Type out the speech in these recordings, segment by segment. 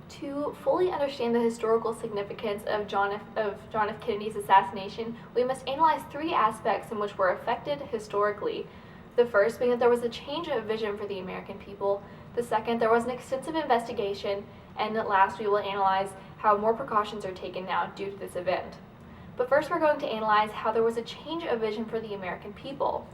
To fully understand the historical significance of John F. Kennedy's assassination, we must analyze three aspects in which were affected historically. The first being that there was a change of vision for the American people. The second, there was an extensive investigation. And at last, we will analyze how more precautions are taken now due to this event. But first, we're going to analyze how there was a change of vision for the American people.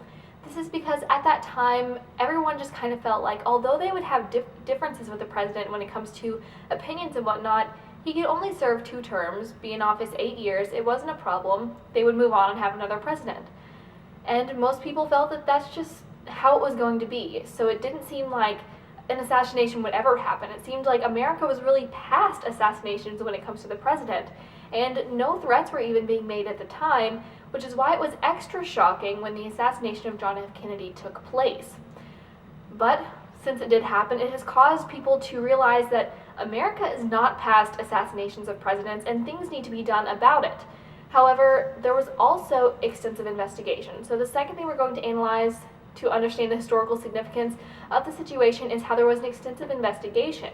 This is because at that time, everyone just kind of felt like, although they would have differences with the president when it comes to opinions and whatnot, he could only serve 2 terms, be in office 8 years, it wasn't a problem, they would move on and have another president. And most people felt that that's just how it was going to be, so it didn't seem like an assassination would ever happen. It seemed like America was really past assassinations when it comes to the president, and no threats were even being made at the time, which is why it was extra shocking when the assassination of John F. Kennedy took place. But since it did happen, it has caused people to realize that America is not past assassinations of presidents and things need to be done about it. However, there was also extensive investigation. So the second thing we're going to analyze to understand the historical significance of the situation is how there was an extensive investigation.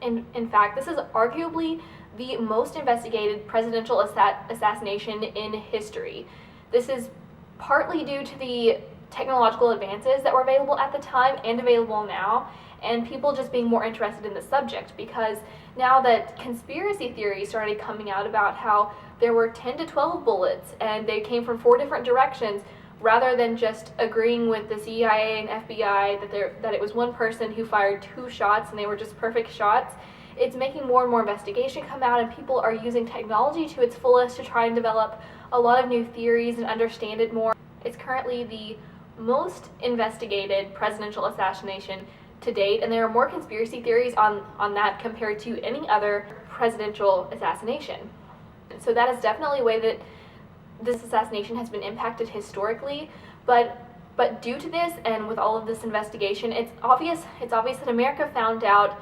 In fact, this is arguably the most investigated presidential assassination in history. This is partly due to the technological advances that were available at the time and available now, and people just being more interested in the subject, because now that conspiracy theories started coming out about how there were 10 to 12 bullets and they came from 4 different directions, rather than just agreeing with the CIA and FBI that it was one person who fired 2 shots and they were just perfect shots, it's making more and more investigation come out, and people are using technology to its fullest to try and develop a lot of new theories and understand it more. It's currently the most investigated presidential assassination to date, and there are more conspiracy theories on that compared to any other presidential assassination. So that is definitely a way that this assassination has been impacted historically, but due to this and with all of this investigation, it's obvious that America found out,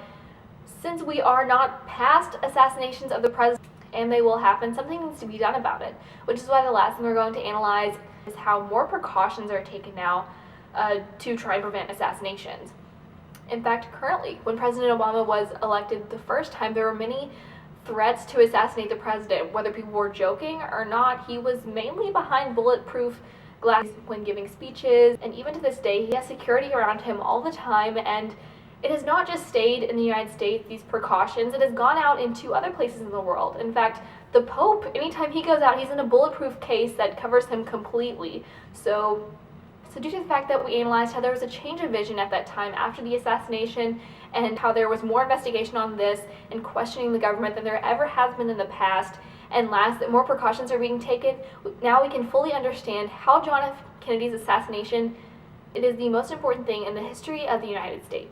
since we are not past assassinations of the president and they will happen, something needs to be done about it, which is why the last thing we're going to analyze is how more precautions are taken now to try and prevent assassinations. In fact, currently, when President Obama was elected the first time, there were many threats to assassinate the president. Whether people were joking or not, he was mainly behind bulletproof glass when giving speeches, and even to this day, he has security around him all the time, and it has not just stayed in the United States, these precautions, it has gone out into other places in the world. In fact, the Pope, anytime he goes out, he's in a bulletproof case that covers him completely. So due to the fact that we analyzed how there was a change of vision at that time after the assassination, and how there was more investigation on this and questioning the government than there ever has been in the past, and last, that more precautions are being taken, now we can fully understand how John F. Kennedy's assassination, it is the most important thing in the history of the United States.